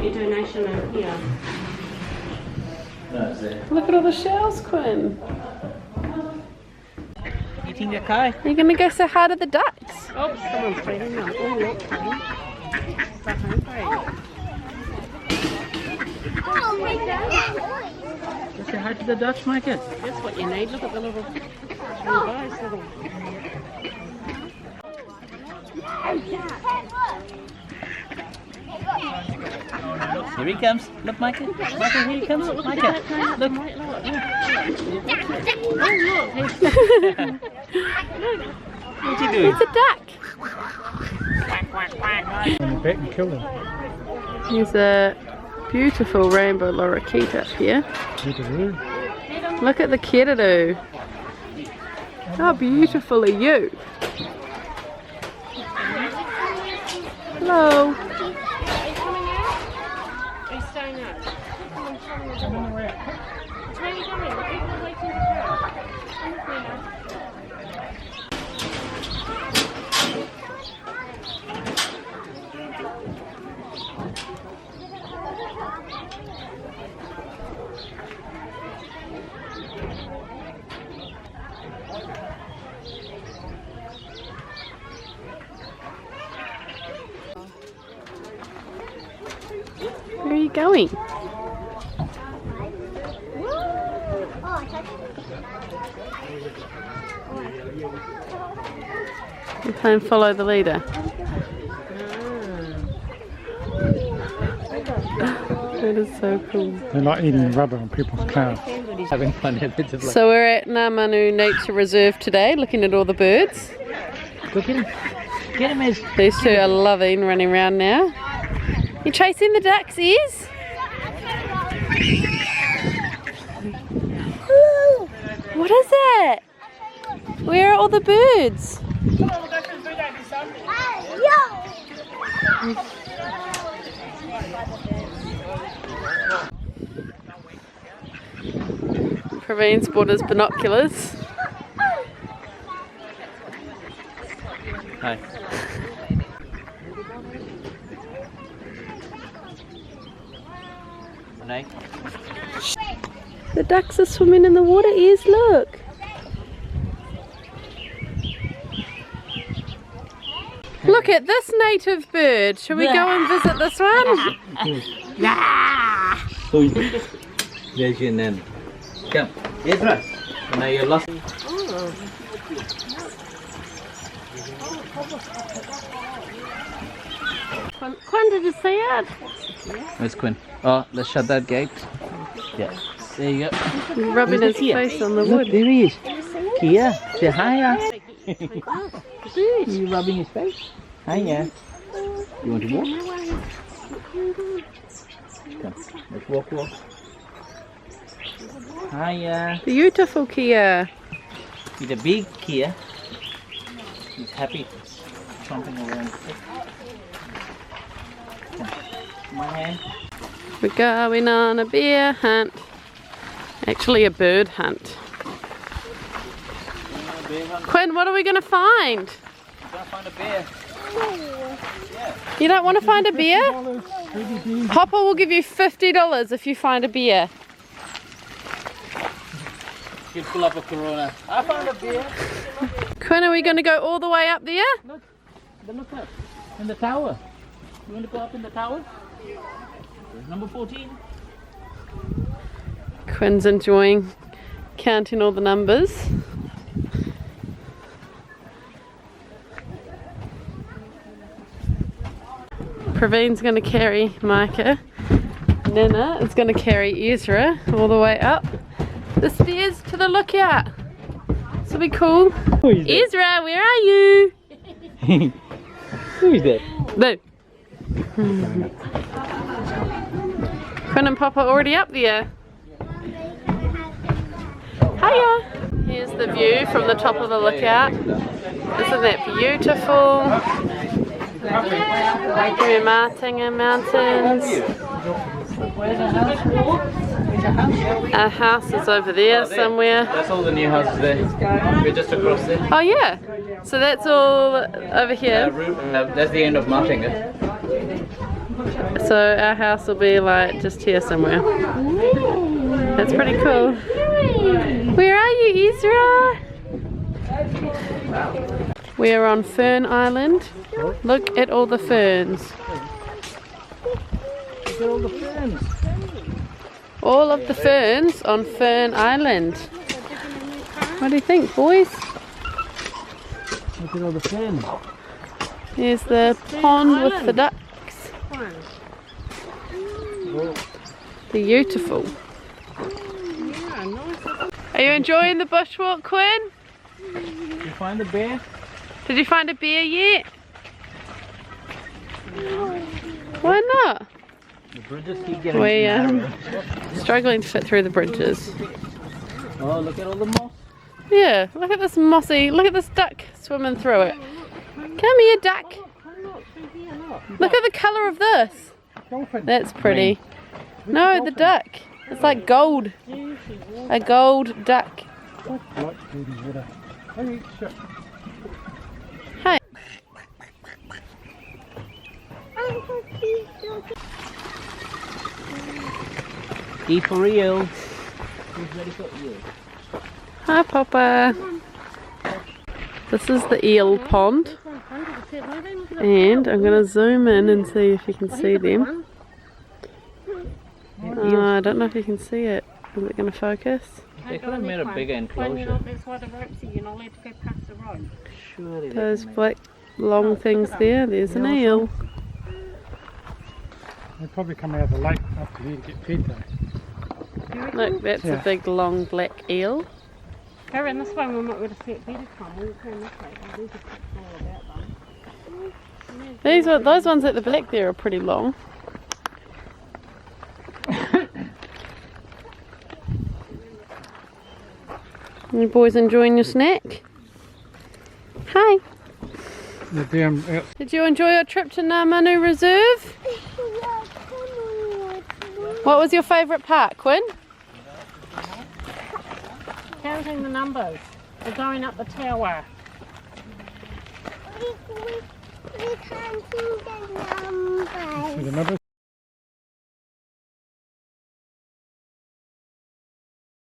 put your donation in here. No, it's there. Look at all the shells, Quinn. Eating the kai? You're going to go say hi to the ducks. Oh, someone's feeding them. Oh, look, they're hungry. Just say hi to the ducks, Michael. That's what you need. Look at the little guys. Little. Here he comes. Look, Michael. Michael, here he comes. Look, Michael, look. look. What's he doing? It's a duck. And back and kill them. There's a beautiful rainbow lorikeet up here. Look at the kiddo. How beautiful are you? Hello. Are you staying up? Come on, show me where. Where are you going? The people are waiting to go. Where are you going? You try and follow the leader. That is so cool. They're like eating rubber on people's cars. Having fun a bit of So we're at Manu Nature Reserve today, looking at all the birds. Go get him. Get him, Iz. These two are loving running around now. You chasing the ducks, Iz? What is it? Where are all the birds? Praveen's bought his binoculars. Hi. Renee? The ducks are swimming in the water, Iz, look. Look at this native bird. Shall we go and visit this one? There's your name. Come. Yes, right. Now you're lost. Quinn, did you see it? Where's Quinn? Oh, let's shut that gate. Yeah. There you go. He's rubbing his face on the wood. There he is. Kia, say hi. You rubbing his face? Hiya. You want to walk? Come, let's walk. Hiya. Beautiful Kia. He's a big Kia. He's happy chomping around. Come, my hand. We're going on a bear hunt. Actually a bird hunt. Quinn, what are we going to find? We're going to find a bear. You don't want to find a bear? Papa will give you $50 if you find a bear. You pull up a Corona. I found a bear. Quinn, are we going to go all the way up there? Look up. In the tower. You want to go up in the tower? There's number 14. Quinn's enjoying counting all the numbers. Praveen's going to carry Micah. Nana is going to carry Ezra all the way up the stairs to the lookout. This will be cool. Who is that? Ezra, where are you? Who is that? No. Quinn and Papa already up there. Hiya! Here's the view from the top of the lookout. Isn't that beautiful? Martinga Mountains. Our house is over there somewhere. That's all the new houses there. We're just across there. Oh yeah, so that's all over here. That's the end of Martinga. So our house will be like just here somewhere. That's pretty cool. Where are you, Ezra? We are on Fern Island. Look at all the ferns. Look at all the ferns. All of the ferns on Fern Island. What do you think, boys? Look at all the ferns. Here's the pond with the ducks. Beautiful. Are you enjoying the bushwalk, Quinn? Did you find the bear? Did you find a bear yet? Why not? The bridges keep getting We narrow. struggling to fit through the bridges. Oh, look at all the moss. Yeah, look at this mossy, look at this duck swimming through it. Come here, duck. Look at the colour of this. That's pretty. No, the duck. It's like gold. A gold duck. Hey. E for eel. Who's ready for eel? Hi, Papa. This is the eel pond. And I'm going to zoom in and see if you can see them. I don't know if you can see it. Is it going to focus? They could have made a bigger enclosure. That's why the ropes are, you're not allowed to go past the rope. Surely they Those can make black long things there. There's an eel. They probably come out of the lake up to here to get fed though. Look, that's a big long black eel. Go around this way, we might be able to see it better time. We'll turn this way. Oh, these are all about them. Those ones at the back there are pretty long. You boys enjoying your snack? Hi. The damn out. Did you enjoy your trip to Manu Reserve? What was your favourite part, Quinn? Counting the numbers. We're going up the tower. We can't see the numbers. See the numbers?